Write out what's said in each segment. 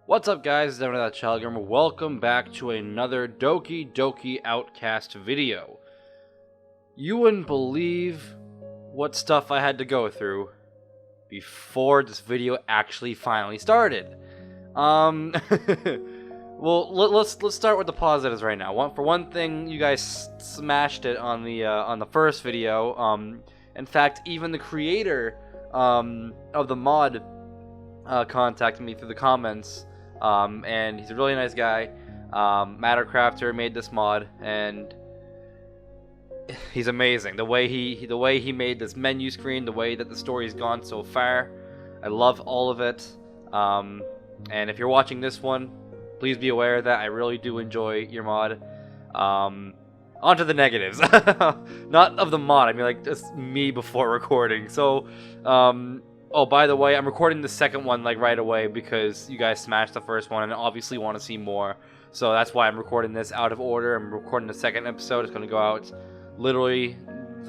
What's up guys, it's Devin Child Gamer. Welcome back to another Doki Doki Outcast video. You wouldn't believe what stuff I had to go through before this video actually finally started. Well, let's start with the positives right now. For one thing, you guys smashed it on the first video. In fact, even the creator of the mod contacted me through the comments. And he's a really nice guy. Mattercrafter made this mod, and he's amazing. The way he made this menu screen, the way that the story's gone so far, I love all of it. And if you're watching this one, please be aware that I really do enjoy your mod. On to the negatives. Not of the mod, I mean like just me before recording. So, oh, by the way, I'm recording the second one like right away because you guys smashed the first one and obviously want to see more. So that's why I'm recording this out of order. I'm recording the second episode. It's going to go out literally it's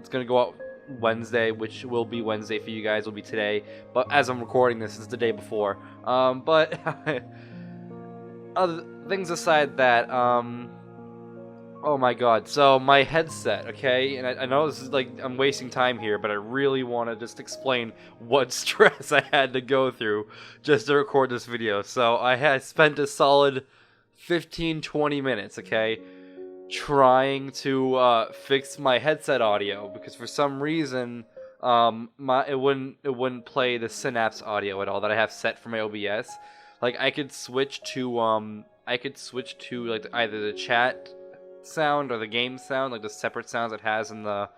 going to go out Wednesday, which will be Wednesday for you guys. Will be today. But as I'm recording this, it's the day before. But other things aside that, oh my god, so my headset, okay, and I know this is like, I'm wasting time here, but I really want to just explain what stress I had to go through just to record this video. So I had spent a solid 15-20 minutes, okay, trying to fix my headset audio, because for some reason it wouldn't play the Synapse audio at all that I have set for my OBS. Like I could switch to like either the chat sound or the game sound, like the separate sounds it has in the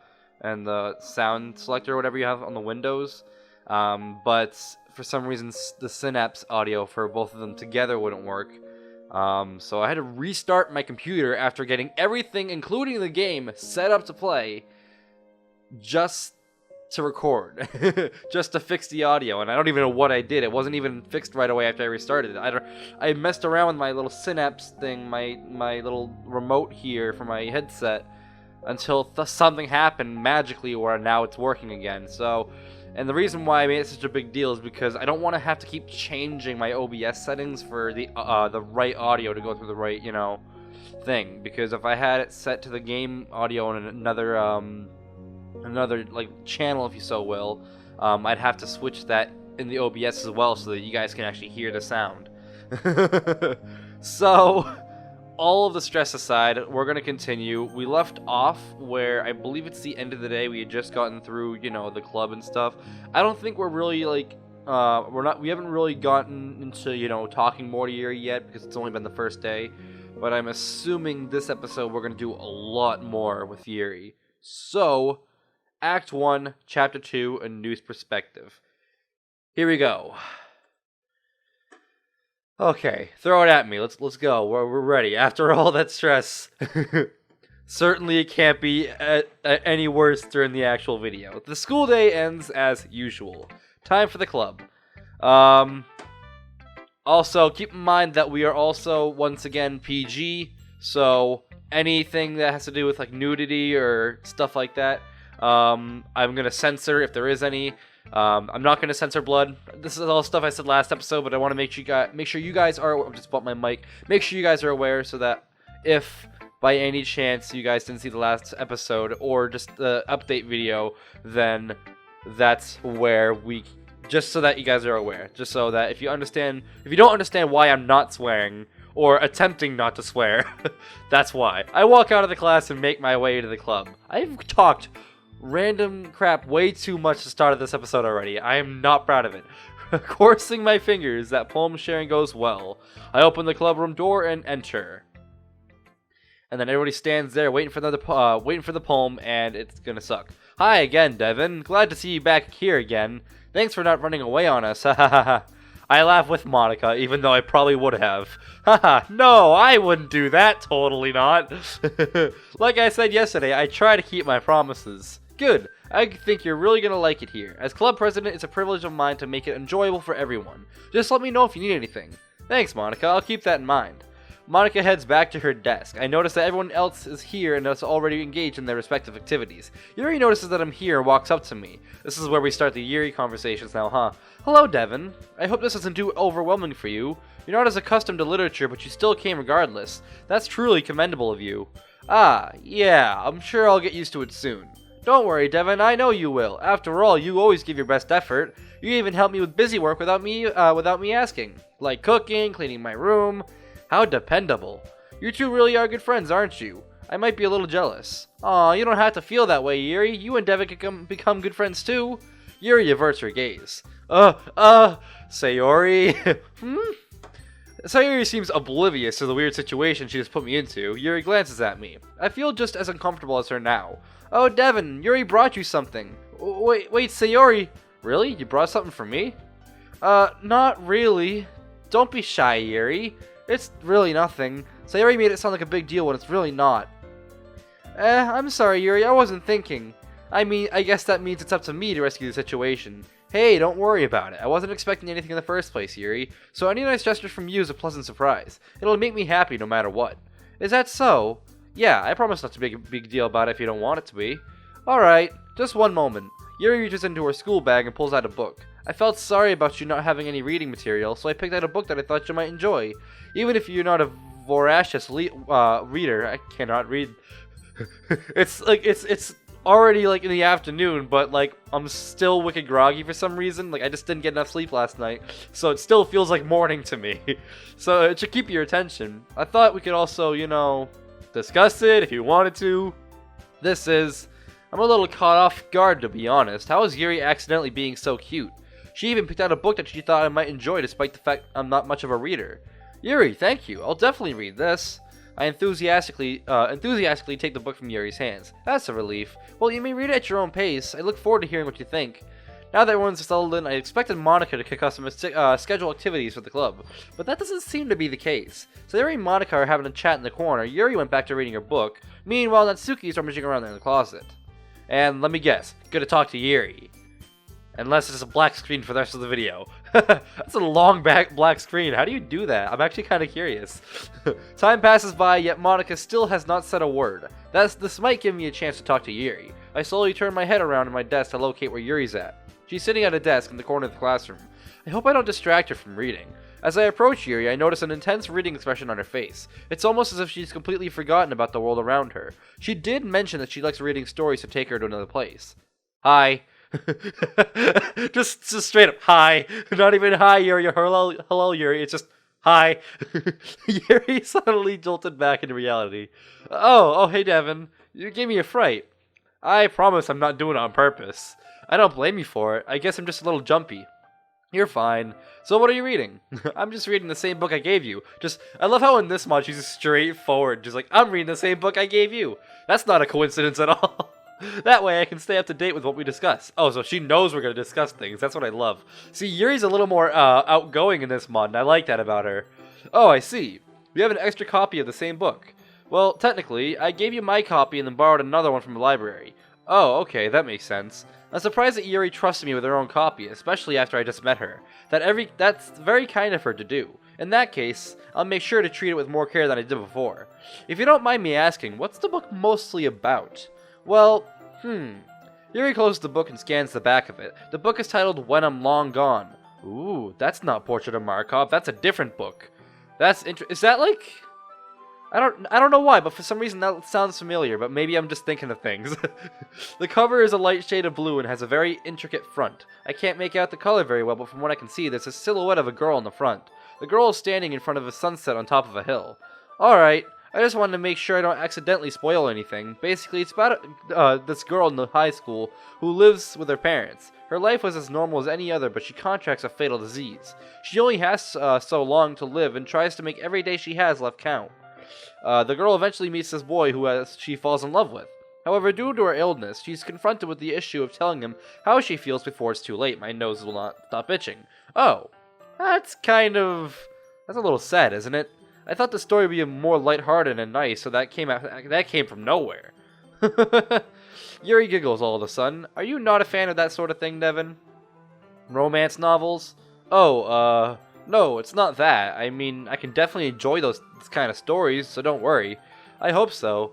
sound selector or whatever you have on the Windows, but for some reason the Synapse audio for both of them together wouldn't work. So I had to restart my computer after getting everything, including the game, set up to play just to record, just to fix the audio, and I don't even know what I did. It wasn't even fixed right away after I restarted it. I messed around with my little Synapse thing, my little remote here for my headset, until something happened magically where now it's working again. So, and the reason why I made it such a big deal is because I don't want to have to keep changing my OBS settings for the right audio to go through the right, you know, thing. Because if I had it set to the game audio in another like channel, if you so will, I'd have to switch that in the OBS as well so that you guys can actually hear the sound. So all of the stress aside, we're gonna continue. We left off where I believe it's the end of the day. We had just gotten through, you know, the club and stuff. I don't think we're really like we haven't really gotten into, you know, talking more to Yuri yet because it's only been the first day, but I'm assuming this episode we're gonna do a lot more with Yuri. So Act 1, Chapter 2, A News Perspective. Here we go. Okay, throw it at me. Let's go. We're ready. After all that stress, certainly it can't be any worse during the actual video. The school day ends as usual. Time for the club. Also, keep in mind that we are also, once again, PG, so anything that has to do with like nudity or stuff like that, I'm gonna censor if there is any. I'm not gonna censor blood. This is all stuff I said last episode, but I want to make sure you guys are. I just bought my mic. Make sure you guys are aware so that if by any chance you guys didn't see the last episode or just the update video, then that's where we. Just so that you guys are aware. Just so that if you don't understand why I'm not swearing or attempting not to swear, that's why. I walk out of the class and make my way to the club. I've talked random crap way too much to start of this episode already. I am not proud of it. Coursing my fingers, that poem sharing goes well. I open the club room door and enter. And then everybody stands there waiting for the poem, and it's gonna suck. Hi again, Devin. Glad to see you back here again. Thanks for not running away on us. I laugh with Monica, even though I probably would have. Haha, no, I wouldn't do that. Totally not. Like I said yesterday, I try to keep my promises. Good. I think you're really going to like it here. As club president, it's a privilege of mine to make it enjoyable for everyone. Just let me know if you need anything. Thanks, Monica. I'll keep that in mind. Monica heads back to her desk. I notice that everyone else is here and is already engaged in their respective activities. Yuri notices that I'm here and walks up to me. This is where we start the Yuri conversations now, huh? Hello, Devin. I hope this isn't too overwhelming for you. You're not as accustomed to literature, but you still came regardless. That's truly commendable of you. Ah, yeah, I'm sure I'll get used to it soon. Don't worry, Devin, I know you will. After all, you always give your best effort. You even help me with busy work without me asking. Like cooking, cleaning my room. How dependable. You two really are good friends, aren't you? I might be a little jealous. Aw, you don't have to feel that way, Yuri. You and Devin can become good friends too. Yuri averts her gaze. Sayori? Sayori seems oblivious to the weird situation she just put me into. Yuri glances at me. I feel just as uncomfortable as her now. Oh, Devin, Yuri brought you something. Wait, Sayori. Really? You brought something for me? Not really. Don't be shy, Yuri. It's really nothing. Sayori made it sound like a big deal when it's really not. I'm sorry, Yuri, I wasn't thinking. I mean, I guess that means it's up to me to rescue the situation. Hey, don't worry about it. I wasn't expecting anything in the first place, Yuri. So any nice gesture from you is a pleasant surprise. It'll make me happy no matter what. Is that so? Yeah, I promise not to make a big deal about it if you don't want it to be. Alright, just one moment. Yuri reaches into her school bag and pulls out a book. I felt sorry about you not having any reading material, so I picked out a book that I thought you might enjoy. Even if you're not a voracious reader, I cannot read. It's already like in the afternoon, but like I'm still wicked groggy for some reason. Like I just didn't get enough sleep last night, so it still feels like morning to me. So it should keep your attention. I thought we could also, you know, discuss it if you wanted to. I'm a little caught off guard, to be honest. How is Yuri accidentally being so cute? She even picked out a book that she thought I might enjoy despite the fact I'm not much of a reader. Yuri, thank you. I'll definitely read this. I enthusiastically take the book from Yuri's hands. That's a relief. Well, you may read it at your own pace. I look forward to hearing what you think. Now that everyone's settled in, I expected Monica to kick off some schedule activities for the club, but that doesn't seem to be the case. So Yuri and Monica are having a chat in the corner. Yuri went back to reading her book. Meanwhile, Natsuki is rummaging around in the closet. And let me guess, gonna talk to Yuri. Unless it's a black screen for the rest of the video. That's a long black screen. How do you do that? I'm actually kind of curious. Time passes by, yet Monica still has not said a word. This might give me a chance to talk to Yuri. I slowly turn my head around in my desk to locate where Yuri's at. She's sitting at a desk in the corner of the classroom. I hope I don't distract her from reading. As I approach Yuri, I notice an intense reading expression on her face. It's almost as if she's completely forgotten about the world around her. She did mention that she likes reading stories to take her to another place. Hi. just straight up hi. Not even hi Yuri or hello Yuri. It's just hi. Yuri suddenly jolted back into reality. Oh hey Devin, you gave me a fright. I promise I'm not doing it on purpose. I don't blame you for it. I guess I'm just a little jumpy. You're fine. So what are you reading? I'm just reading the same book I gave you. I love how in this mod she's straightforward. Just like, I'm reading the same book I gave you. That's not a coincidence at all. That way I can stay up to date with what we discuss. Oh, so she knows we're going to discuss things. That's what I love. See, Yuri's a little more outgoing in this mod, and I like that about her. Oh, I see. We have an extra copy of the same book. Well, technically, I gave you my copy and then borrowed another one from the library. Oh, okay, that makes sense. I'm surprised that Yuri trusted me with her own copy, especially after I just met her. That's very kind of her to do. In that case, I'll make sure to treat it with more care than I did before. If you don't mind me asking, what's the book mostly about? Well, Yuri closes the book and scans the back of it. The book is titled When I'm Long Gone. Ooh, that's not Portrait of Markov, that's a different book. Is that like... I don't know why, but for some reason that sounds familiar, but maybe I'm just thinking of things. The cover is a light shade of blue and has a very intricate front. I can't make out the color very well, but from what I can see, there's a silhouette of a girl in the front. The girl is standing in front of a sunset on top of a hill. Alright, I just wanted to make sure I don't accidentally spoil anything. Basically, it's about this girl in the high school who lives with her parents. Her life was as normal as any other, but she contracts a fatal disease. She only has so long to live and tries to make every day she has left count. The girl eventually meets this boy who she falls in love with. However, due to her illness, she's confronted with the issue of telling him how she feels before it's too late. My nose will not stop itching. Oh, that's a little sad, isn't it? I thought the story would be more lighthearted and nice, so that came from nowhere. Yuri giggles all of a sudden. Are you not a fan of that sort of thing, Devin? Romance novels? Oh, No, it's not that. I mean, I can definitely enjoy those kind of stories, so don't worry. I hope so.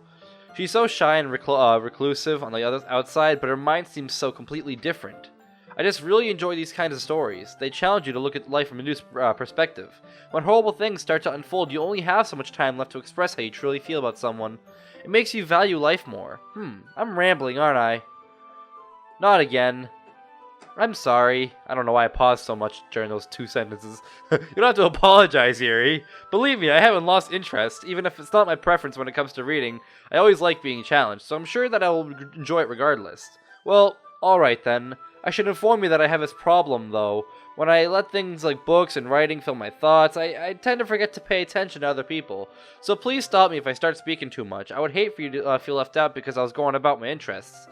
She's so shy and reclusive on the other outside, but her mind seems so completely different. I just really enjoy these kinds of stories. They challenge you to look at life from a new perspective. When horrible things start to unfold, you only have so much time left to express how you truly feel about someone. It makes you value life more. I'm rambling, aren't I? Not again. I'm sorry. I don't know why I paused so much during those 2 sentences. You don't have to apologize, Yuri. Believe me, I haven't lost interest. Even if it's not my preference when it comes to reading, I always like being challenged, so I'm sure that I will enjoy it regardless. Well, alright then. I should inform you that I have this problem, though. When I let things like books and writing fill my thoughts, I tend to forget to pay attention to other people. So please stop me if I start speaking too much. I would hate for you to feel left out because I was going about my interests.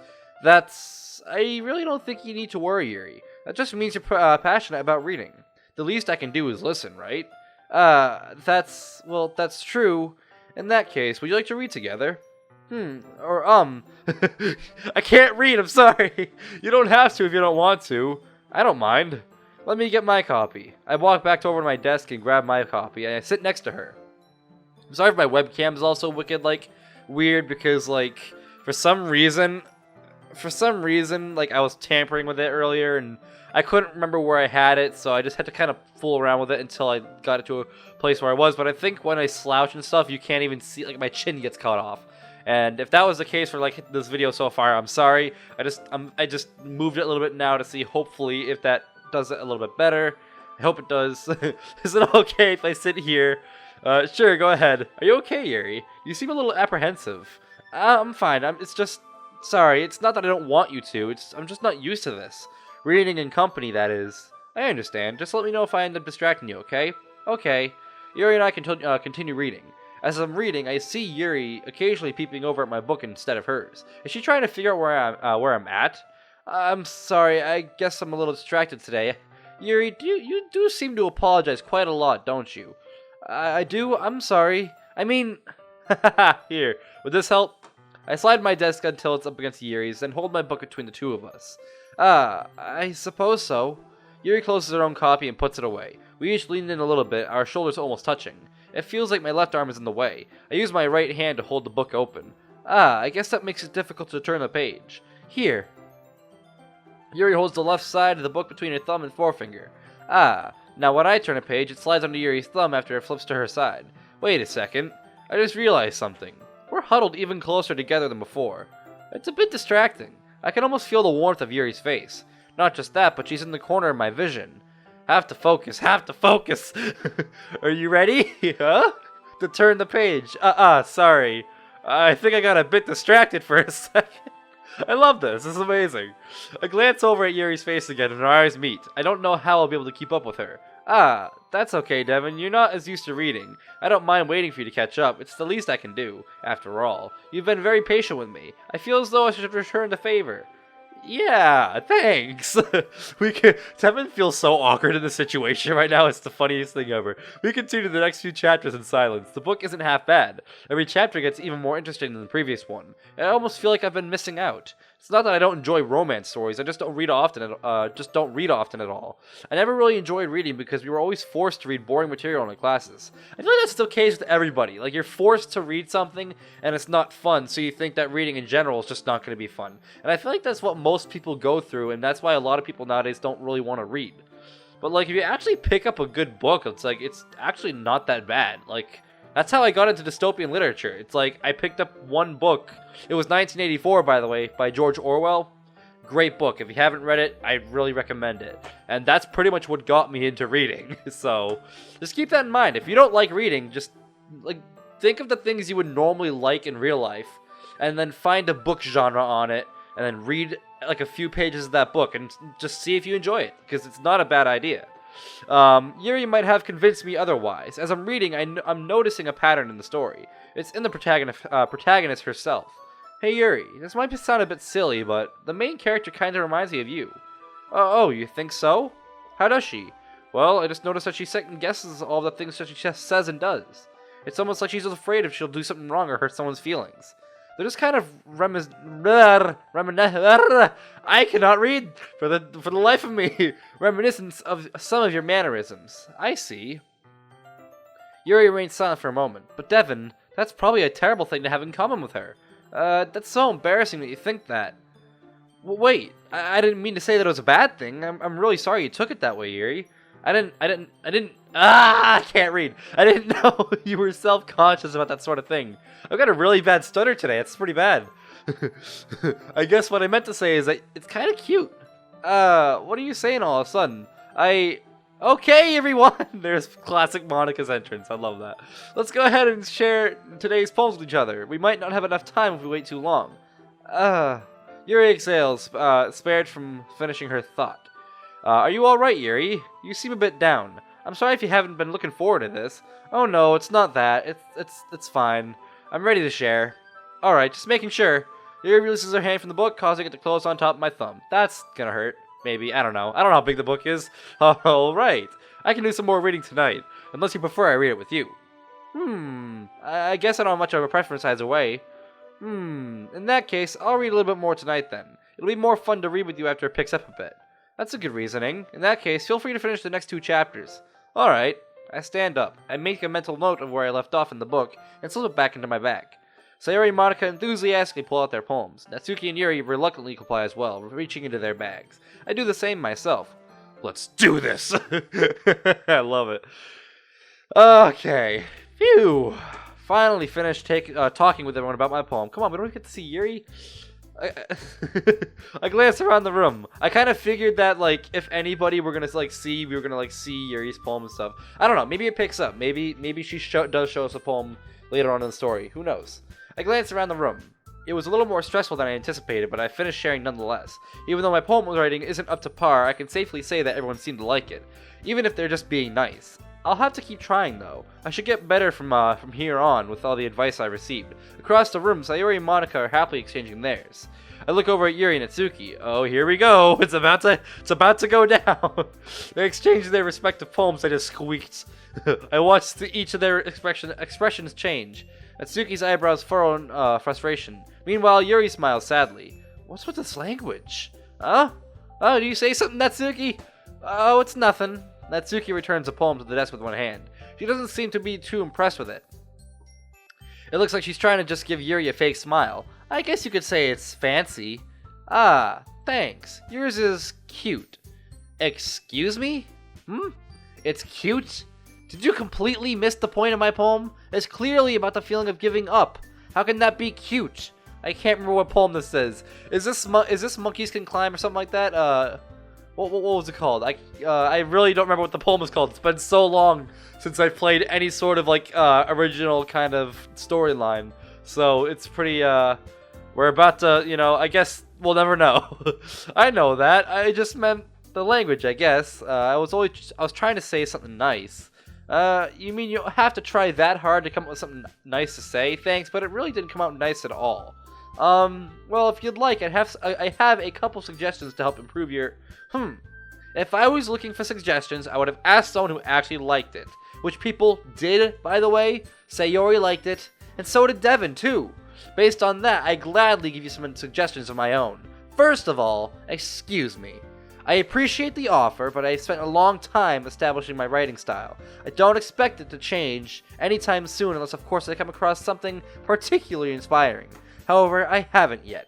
I really don't think you need to worry, Yuri. That just means you're passionate about reading. The least I can do is listen, right? That's true. In that case, would you like to read together? I can't read, I'm sorry. You don't have to if you don't want to. I don't mind. Let me get my copy. I walk back over to my desk and grab my copy, and I sit next to her. I'm sorry if my webcam is also weird, because, for some reason, I was tampering with it earlier, and I couldn't remember where I had it, so I just had to kind of fool around with it until I got it to a place where I was. But I think when I slouch and stuff, you can't even see, my chin gets cut off. And if that was the case for, this video so far, I'm sorry. I just moved it a little bit now to see, hopefully, if that does it a little bit better. I hope it does. Is it okay if I sit here? Sure, go ahead. Are you okay, Yuri? You seem a little apprehensive. I'm fine. Sorry, it's not that I don't want you to. I'm just not used to this. Reading in company, that is. I understand. Just let me know if I end up distracting you, okay? Okay. Yuri and I can continue reading. As I'm reading, I see Yuri occasionally peeping over at my book instead of hers. Is she trying to figure out where I'm at? I'm sorry, I guess I'm a little distracted today. Yuri, you do seem to apologize quite a lot, don't you? I do? I'm sorry. I mean... Here, would this help? I slide my desk until it's up against Yuri's, then hold my book between the two of us. I suppose so. Yuri closes her own copy and puts it away. We each lean in a little bit, our shoulders almost touching. It feels like my left arm is in the way. I use my right hand to hold the book open. I guess that makes it difficult to turn the page. Here. Yuri holds the left side of the book between her thumb and forefinger. Now when I turn a page, it slides onto Yuri's thumb after it flips to her side. Wait a second. I just realized something. We're huddled even closer together than before. It's a bit distracting. I can almost feel the warmth of Yuri's face. Not just that, but she's in the corner of my vision. Have to focus. Are you ready? Huh? To turn the page. Sorry. I think I got a bit distracted for a second. I love this. This is amazing. I glance over at Yuri's face again and our eyes meet. I don't know how I'll be able to keep up with her. That's okay, Devin. You're not as used to reading. I don't mind waiting for you to catch up. It's the least I can do, after all. You've been very patient with me. I feel as though I should return the favor. Yeah, thanks. Devin feels so awkward in this situation right now. It's the funniest thing ever. We continue the next few chapters in silence. The book isn't half bad. Every chapter gets even more interesting than the previous one. And I almost feel like I've been missing out. It's not that I don't enjoy romance stories. I just don't read often at all. I never really enjoyed reading because we were always forced to read boring material in our classes. I feel like that's the case with everybody. You're forced to read something and it's not fun, so you think that reading in general is just not going to be fun. And I feel like that's what most people go through, and that's why a lot of people nowadays don't really want to read. But if you actually pick up a good book, it's actually not that bad. That's how I got into dystopian literature. I picked up one book. It was 1984, by the way, by George Orwell. Great book. If you haven't read it, I really recommend it. And that's pretty much what got me into reading. So, just keep that in mind. If you don't like reading, just, think of the things you would normally like in real life, and then find a book genre on it, and then read, a few pages of that book, and just see if you enjoy it, because it's not a bad idea. Yuri might have convinced me otherwise. As I'm reading, I'm noticing a pattern in the story. It's in the protagonist herself. Hey Yuri, this might sound a bit silly, but the main character kinda reminds me of you. Oh, you think so? How does she? Well, I just noticed that she second guesses all the things that she just says and does. It's almost like she's afraid if she'll do something wrong or hurt someone's feelings. They're just kind of I cannot read for the life of me. Reminiscence of some of your mannerisms. I see. Yuri remained silent for a moment, but Devin, that's probably a terrible thing to have in common with her. That's so embarrassing that you think that. Wait, I didn't mean to say that it was a bad thing. I'm really sorry you took it that way, Yuri. I can't read. I didn't know you were self-conscious about that sort of thing. I've got a really bad stutter today. It's pretty bad. I guess what I meant to say is that it's kind of cute. What are you saying all of a sudden? Okay, everyone! There's classic Monica's entrance. I love that. Let's go ahead and share today's poems with each other. We might not have enough time if we wait too long. Yuri exhales, spared from finishing her thought. Are you alright, Yuri? You seem a bit down. I'm sorry if you haven't been looking forward to this. Oh no, it's not that. It's fine. I'm ready to share. Alright, just making sure. Yuri releases her hand from the book, causing it to close on top of my thumb. That's gonna hurt. Maybe. I don't know. I don't know how big the book is. Alright. I can do some more reading tonight. Unless you prefer I read it with you. I guess I don't have much of a preference either way. In that case, I'll read a little bit more tonight then. It'll be more fun to read with you after it picks up a bit. That's a good reasoning. In that case, feel free to finish the next 2 chapters. Alright. I stand up. I make a mental note of where I left off in the book, and slip it back into my bag. Sayori and Monica enthusiastically pull out their poems. Natsuki and Yuri reluctantly comply as well, reaching into their bags. I do the same myself. Let's do this! I love it. Okay. Phew. Finally finished talking with everyone about my poem. Come on, we don't get to see Yuri? I glanced around the room. I kind of figured that, like, if anybody were gonna see, we were gonna see Yuri's poem and stuff. I don't know. Maybe it picks up. Maybe she does show us a poem later on in the story. Who knows? I glanced around the room. It was a little more stressful than I anticipated, but I finished sharing nonetheless. Even though my poem writing isn't up to par, I can safely say that everyone seemed to like it, even if they're just being nice. I'll have to keep trying, though. I should get better from here on with all the advice I received. Across the room, Sayori and Monica are happily exchanging theirs. I look over at Yuri and Natsuki. Oh, here we go. It's about to go down. They exchanged their respective poems. I just squeaked. I watched each of their expressions change. Natsuki's eyebrows furrow in frustration. Meanwhile, Yuri smiles sadly. What's with this language? Huh? Oh, do you say something, Natsuki? Oh, it's nothing. Natsuki returns the poem to the desk with one hand. She doesn't seem to be too impressed with it. It looks like she's trying to just give Yuri a fake smile. I guess you could say it's fancy. Ah, thanks. Yours is cute. Excuse me? It's cute? Did you completely miss the point of my poem? It's clearly about the feeling of giving up. How can that be cute? I can't remember what poem this is. Is this Monkeys Can Climb or something like that? What was it called? I really don't remember what the poem is called. It's been so long since I've played any sort of original kind of storyline. So it's pretty we're about to, I guess we'll never know. I know that. I just meant the language, I guess. I was trying to say something nice. You mean you have to try that hard to come up with something nice to say? Thanks, but it really didn't come out nice at all. Well, if you'd like, I have a couple suggestions to help improve your... If I was looking for suggestions, I would have asked someone who actually liked it. Which people did, by the way. Sayori liked it, and so did Devin, too. Based on that, I gladly give you some suggestions of my own. First of all, excuse me. I appreciate the offer, but I spent a long time establishing my writing style. I don't expect it to change anytime soon unless, of course, I come across something particularly inspiring. However, I haven't yet.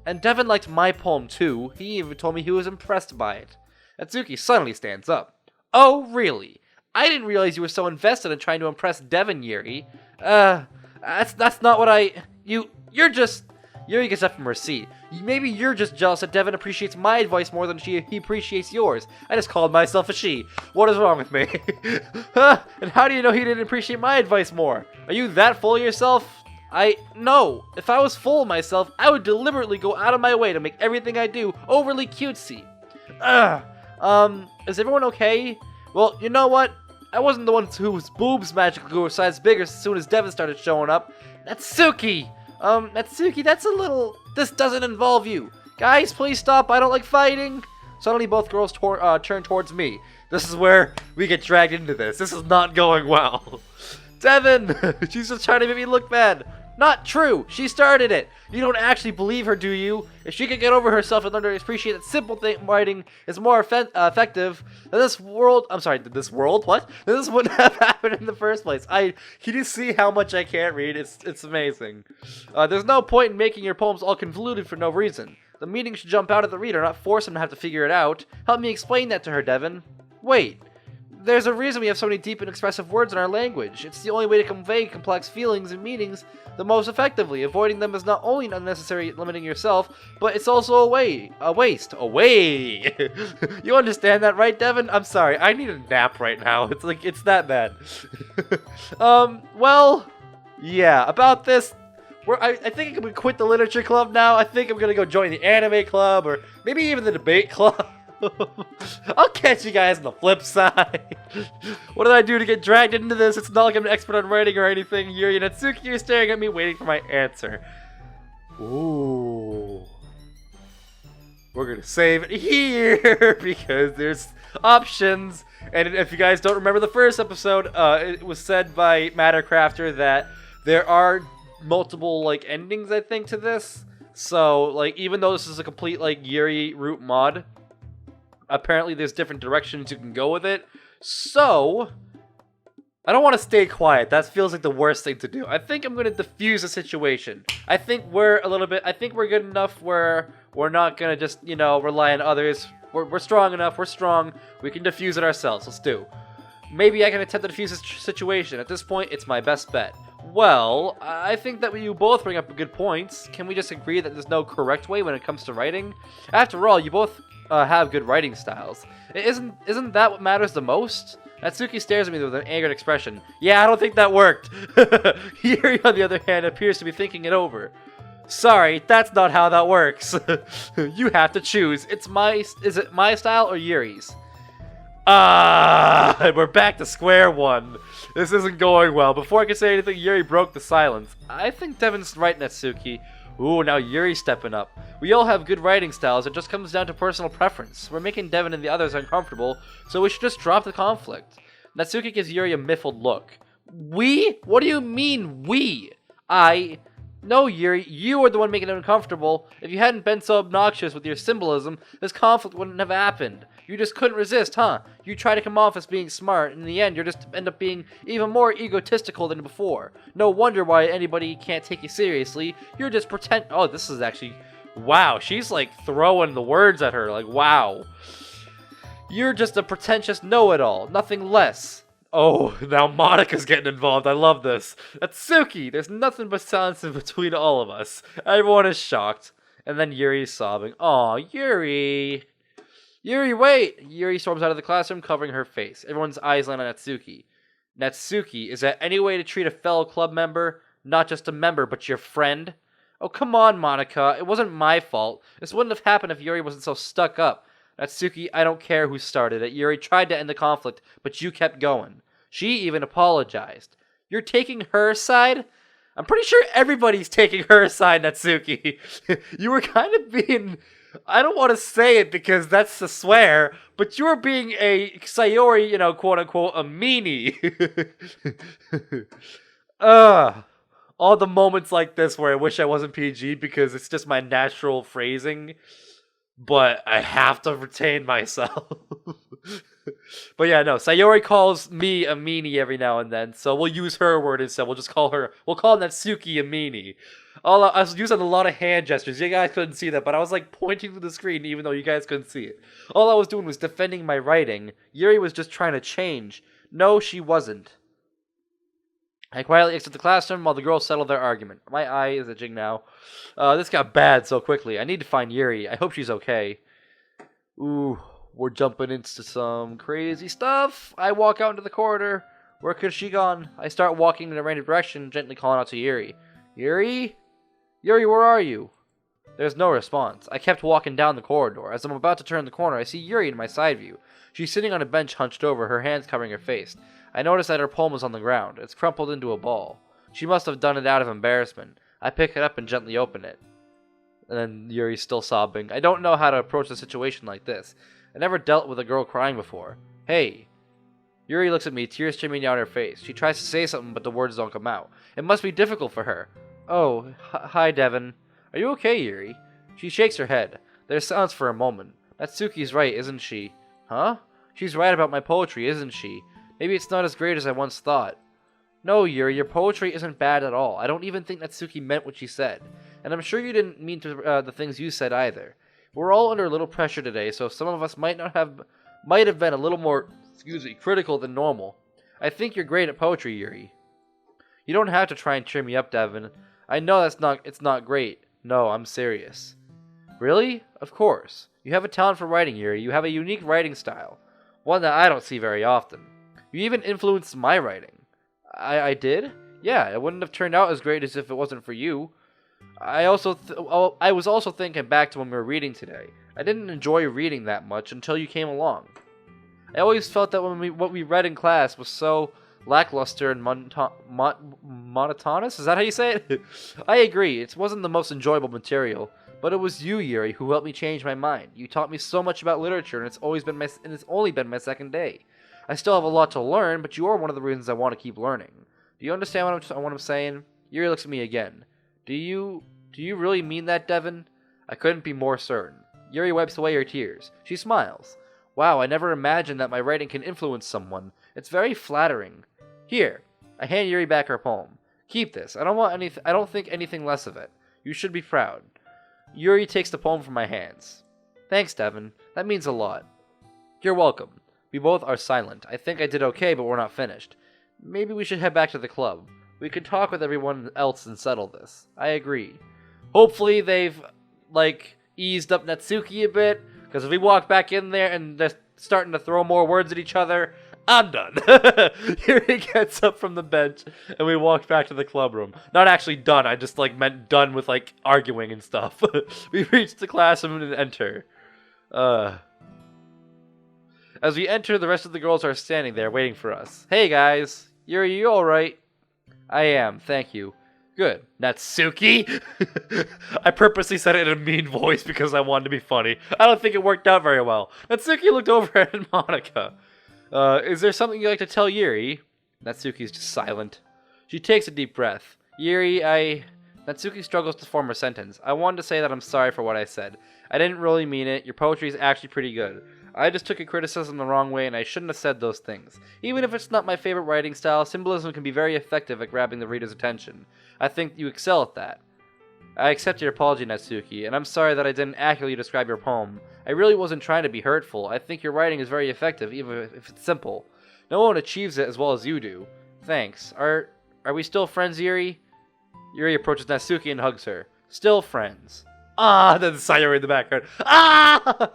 And Devin liked my poem too. He even told me he was impressed by it. Natsuki suddenly stands up. Oh, really? I didn't realize you were so invested in trying to impress Devin, Yuri. That's not what you're just... Yuri gets up from her seat. Maybe you're just jealous that Devin appreciates my advice more than he appreciates yours. I just called myself a she. What is wrong with me? And how do you know he didn't appreciate my advice more? Are you that full of yourself? No. If I was full of myself, I would deliberately go out of my way to make everything I do overly cutesy. Is everyone okay? Well, you know what? I wasn't the one whose boobs magically grew a size bigger as soon as Devin started showing up. Natsuki! Natsuki, that's a little... This doesn't involve you. Guys, please stop. I don't like fighting. Suddenly, both girls turn towards me. This is where we get dragged into this. This is not going well. Devin! She's just trying to make me look bad. Not true! She started it! You don't actually believe her, do you? If she could get over herself and learn to appreciate that simple writing is more effective, then this world... I'm sorry, this world? What? This wouldn't have happened in the first place. Can you see how much I can't read? It's amazing. There's no point in making your poems all convoluted for no reason. The meaning should jump out at the reader, not force him to have to figure it out. Help me explain that to her, Devin. Wait. There's a reason we have so many deep and expressive words in our language. It's the only way to convey complex feelings and meanings the most effectively. Avoiding them is not only unnecessary limiting yourself, but it's also a waste. A way! You understand that, right, Devin? I'm sorry, I need a nap right now. It's that bad. Well, yeah, about this, I think I'm gonna quit the literature club now. I think I'm gonna go join the anime club, or maybe even the debate club. I'll catch you guys on the flip side. What did I do to get dragged into this? It's not like I'm an expert on writing or anything. Yuri and Natsuki are staring at me, waiting for my answer. Ooh. We're gonna save it here because there's options. And if you guys don't remember the first episode, it was said by Mattercrafter that there are multiple endings, I think, to this. So even though this is a complete Yuri root mod, apparently there's different directions you can go with it. So I don't want to stay quiet. That feels like the worst thing to do. I think I'm going to diffuse the situation. I think we're good enough where we're not going to just, rely on others. We're strong enough. We're strong. We can diffuse it ourselves. Let's do. Maybe I can attempt to diffuse this situation. At this point, it's my best bet. Well, I think that you both bring up good points. Can we just agree that there's no correct way when it comes to writing? After all, you both have good writing styles. Isn't that what matters the most? Natsuki stares at me with an angered expression. Yeah, I don't think that worked. Yuri, on the other hand, appears to be thinking it over. Sorry, that's not how that works. You have to choose. Is it my style or Yuri's? We're back to square one. This isn't going well. Before I could say anything, Yuri broke the silence. I think Devin's right, Natsuki. Ooh, now Yuri's stepping up. We all have good writing styles, it just comes down to personal preference. We're making Devin and the others uncomfortable, so we should just drop the conflict. Natsuki gives Yuri a miffled look. We? What do you mean, we? No, Yuri, you are the one making it uncomfortable. If you hadn't been so obnoxious with your symbolism, this conflict wouldn't have happened. You just couldn't resist, huh? You try to come off as being smart, and in the end, you just end up being even more egotistical than before. No wonder why anybody can't take you seriously. You're just pretend- Oh, this is actually- Wow, she's throwing the words at her, wow. You're just a pretentious know-it-all, nothing less. Oh, now Monika's getting involved. I love this. Natsuki, there's nothing but silence in between all of us. Everyone is shocked. And then Yuri's sobbing. Aw, Yuri. Yuri, wait! Yuri storms out of the classroom, covering her face. Everyone's eyes land on Natsuki. Natsuki, is that any way to treat a fellow club member? Not just a member, but your friend? Oh, come on, Monika. It wasn't my fault. This wouldn't have happened if Yuri wasn't so stuck up. Natsuki, I don't care who started it. Yuri tried to end the conflict, but you kept going. She even apologized. You're taking her side? I'm pretty sure everybody's taking her side, Natsuki. You were kind of being... I don't want to say it because that's a swear, but you were being a Sayori, quote-unquote, a meanie. All the moments like this where I wish I wasn't PG because it's just my natural phrasing, but I have to retain myself. But yeah, no, Sayori calls me a meanie every now and then, so we'll use her word instead. We'll call Natsuki a meanie. I was using a lot of hand gestures. You guys couldn't see that, but I was pointing to the screen even though you guys couldn't see it. All I was doing was defending my writing. Yuri was just trying to change. No, she wasn't. I quietly exit the classroom while the girls settle their argument. My eye is itching now. This got bad so quickly. I need to find Yuri. I hope she's okay. Ooh, we're jumping into some crazy stuff. I walk out into the corridor. Where could she gone? I start walking in a random direction, gently calling out to Yuri. Yuri? Yuri, where are you? There's no response. I kept walking down the corridor. As I'm about to turn the corner, I see Yuri in my side view. She's sitting on a bench hunched over, her hands covering her face. I notice that her palm is on the ground. It's crumpled into a ball. She must have done it out of embarrassment. I pick it up and gently open it. And then Yuri's still sobbing. I don't know how to approach a situation like this. I never dealt with a girl crying before. Hey. Yuri looks at me, tears streaming down her face. She tries to say something, but the words don't come out. It must be difficult for her. Oh, hi, Devin. Are you okay, Yuri? She shakes her head. There's silence for a moment. Natsuki's right, isn't she? Huh? She's right about my poetry, isn't she? Maybe it's not as great as I once thought. No, Yuri, your poetry isn't bad at all. I don't even think Natsuki meant what she said. And I'm sure you didn't mean to, the things you said either. We're all under a little pressure today, so some of us might have been a little more, critical than normal. I think you're great at poetry, Yuri. You don't have to try and cheer me up, Devin. I know it's not great. No, I'm serious. Really? Of course. You have a talent for writing, Yuri. You have a unique writing style. One that I don't see very often. You even influenced my writing. I did? Yeah, it wouldn't have turned out as great as if it wasn't for you. I was also thinking back to when we were reading today. I didn't enjoy reading that much until you came along. I always felt that what we read in class was so lackluster and monotonous. Is that how you say it? I agree. It wasn't the most enjoyable material, but it was you, Yuri, who helped me change my mind. You taught me so much about literature, and it's only been my second day. I still have a lot to learn, but you are one of the reasons I want to keep learning. Do you understand what I'm saying? Yuri looks at me again. Do you really mean that, Devin? I couldn't be more certain. Yuri wipes away her tears. She smiles. Wow, I never imagined that my writing can influence someone. It's very flattering. Here, I hand Yuri back her poem. Keep this. I don't think anything less of it. You should be proud. Yuri takes the poem from my hands. Thanks, Devin. That means a lot. You're welcome. We both are silent. I think I did okay, but we're not finished. Maybe we should head back to the club. We could talk with everyone else and settle this. I agree. Hopefully they've, eased up Natsuki a bit, because if we walk back in there and they're starting to throw more words at each other, I'm done. Yuri gets up from the bench, and we walk back to the club room. Not actually done, I just, meant done with, arguing and stuff. We reach the classroom and enter. As we enter, the rest of the girls are standing there waiting for us. Hey, guys. Yuri, you alright? I am, thank you. Good. Natsuki? I purposely said it in a mean voice because I wanted to be funny. I don't think it worked out very well. Natsuki looked over at Monica. Is there something you'd like to tell Yuri? Natsuki's just silent. She takes a deep breath. Yuri, Natsuki struggles to form a sentence. I wanted to say that I'm sorry for what I said. I didn't really mean it. Your poetry is actually pretty good. I just took a criticism the wrong way, and I shouldn't have said those things. Even if it's not my favorite writing style, symbolism can be very effective at grabbing the reader's attention. I think you excel at that. I accept your apology, Natsuki, and I'm sorry that I didn't accurately describe your poem. I really wasn't trying to be hurtful. I think your writing is very effective, even if it's simple. No one achieves it as well as you do. Thanks. Are we still friends, Yuri? Yuri approaches Natsuki and hugs her. Still friends. Ah, then Sayori in the background. Ah!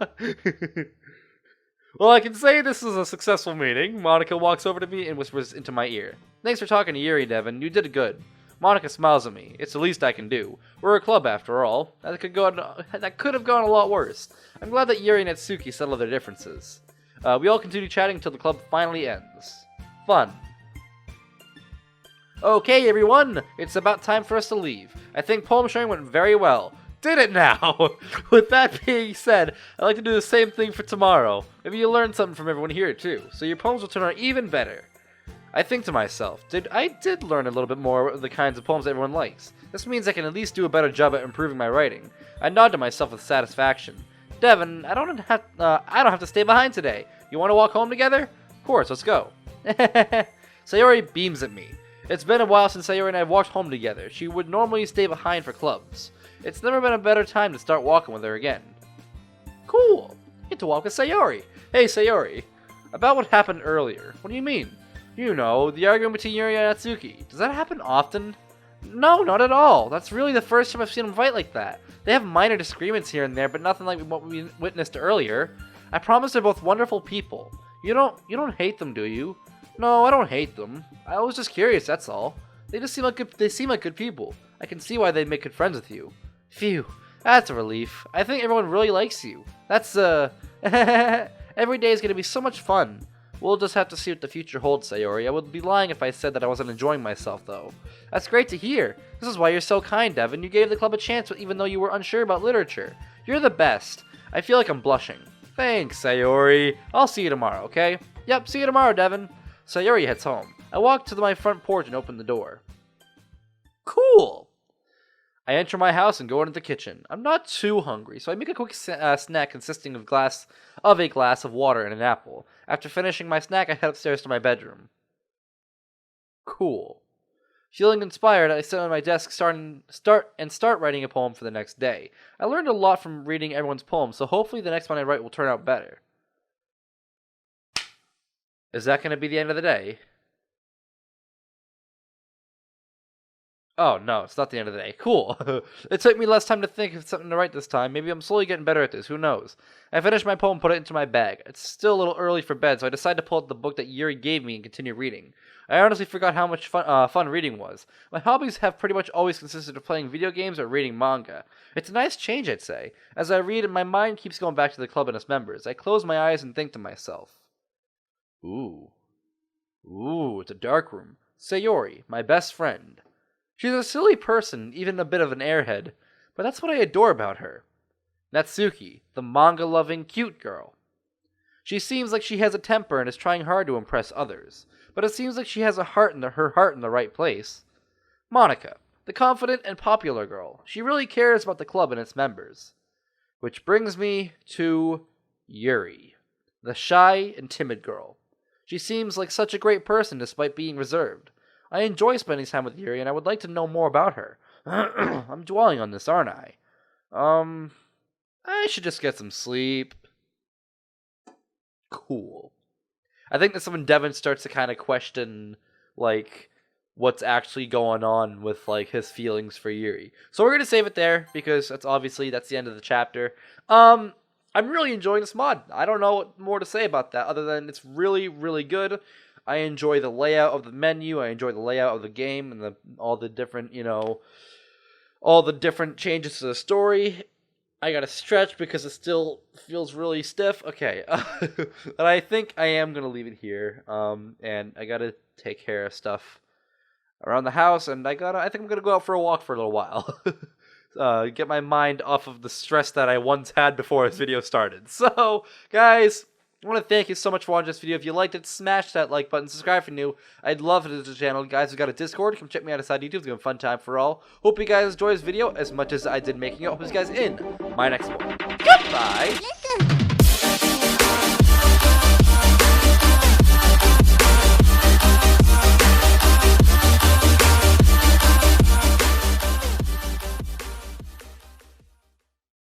Well, I can say this is a successful meeting. Monica walks over to me and whispers into my ear. Thanks for talking to Yuri, Devin. You did good. Monica smiles at me. It's the least I can do. We're a club after all. That could have gone a lot worse. I'm glad that Yuri and Natsuki settled their differences. We all continue chatting until the club finally ends. Fun. Okay, everyone. It's about time for us to leave. I think poem sharing went very well. Did it now! With that being said, I'd like to do the same thing for tomorrow. Maybe you'll learn something from everyone here too, so your poems will turn out even better. I think to myself, I did learn a little bit more of the kinds of poems everyone likes. This means I can at least do a better job at improving my writing. I nod to myself with satisfaction. Devin, I don't have to stay behind today. You want to walk home together? Of course, let's go. Sayori beams at me. It's been a while since Sayori and I walked home together. She would normally stay behind for clubs. It's never been a better time to start walking with her again. Cool. Get to walk with Sayori. Hey, Sayori. About what happened earlier. What do you mean? You know, the argument between Yuri and Natsuki. Does that happen often? No, not at all. That's really the first time I've seen them fight like that. They have minor disagreements here and there, but nothing like what we witnessed earlier. I promise they're both wonderful people. You don't hate them, do you? No, I don't hate them. I was just curious, that's all. They seem like good people. I can see why they'd make good friends with you. Phew, that's a relief. I think everyone really likes you. That's, every day is going to be so much fun. We'll just have to see what the future holds, Sayori. I would be lying if I said that I wasn't enjoying myself, though. That's great to hear. This is why you're so kind, Devin. You gave the club a chance even though you were unsure about literature. You're the best. I feel like I'm blushing. Thanks, Sayori. I'll see you tomorrow, okay? Yep, see you tomorrow, Devin. Sayori heads home. I walk to my front porch and open the door. Cool! I enter my house and go into the kitchen. I'm not too hungry, so I make a quick snack consisting of a glass of water and an apple. After finishing my snack, I head upstairs to my bedroom. Cool. Feeling inspired, I sit on my desk, start writing a poem for the next day. I learned a lot from reading everyone's poems, so hopefully the next one I write will turn out better. Is that going to be the end of the day? Oh, no, it's not the end of the day. Cool. It took me less time to think of something to write this time. Maybe I'm slowly getting better at this. Who knows? I finished my poem, put it into my bag. It's still a little early for bed, so I decided to pull out the book that Yuri gave me and continue reading. I honestly forgot how much fun reading was. My hobbies have pretty much always consisted of playing video games or reading manga. It's a nice change, I'd say. As I read, my mind keeps going back to the club and its members. I close my eyes and think to myself. Ooh, it's a dark room. Sayori, my best friend. She's a silly person, even a bit of an airhead, but that's what I adore about her. Natsuki, the manga-loving, cute girl. She seems like she has a temper and is trying hard to impress others, but it seems like she has her heart in the right place. Monica, the confident and popular girl. She really cares about the club and its members. Which brings me to Yuri, the shy and timid girl. She seems like such a great person despite being reserved. I enjoy spending time with Yuri, and I would like to know more about her. I'm dwelling on this, aren't I? I should just get some sleep. Cool. I think that's when Devin starts to kind of question, like, what's actually going on with, like, his feelings for Yuri. So we're going to save it there, because that's the end of the chapter. I'm really enjoying this mod. I don't know what more to say about that, other than it's really, really good. I enjoy the layout of the menu. I enjoy the layout of the game and all the different changes to the story. I gotta stretch because it still feels really stiff. Okay, but I think I am gonna leave it here. And I gotta take care of stuff around the house, and I think I'm gonna go out for a walk for a little while. Get my mind off of the stress that I once had before this video started. So, guys, I want to thank you so much for watching this video. If you liked it, smash that like button, subscribe if you're new. I'd love it to the channel. Guys, we've got a Discord. Come check me out inside YouTube. It's going to be a fun time for all. Hope you guys enjoy this video as much as I did making it. Hope you guys in my next one. Goodbye!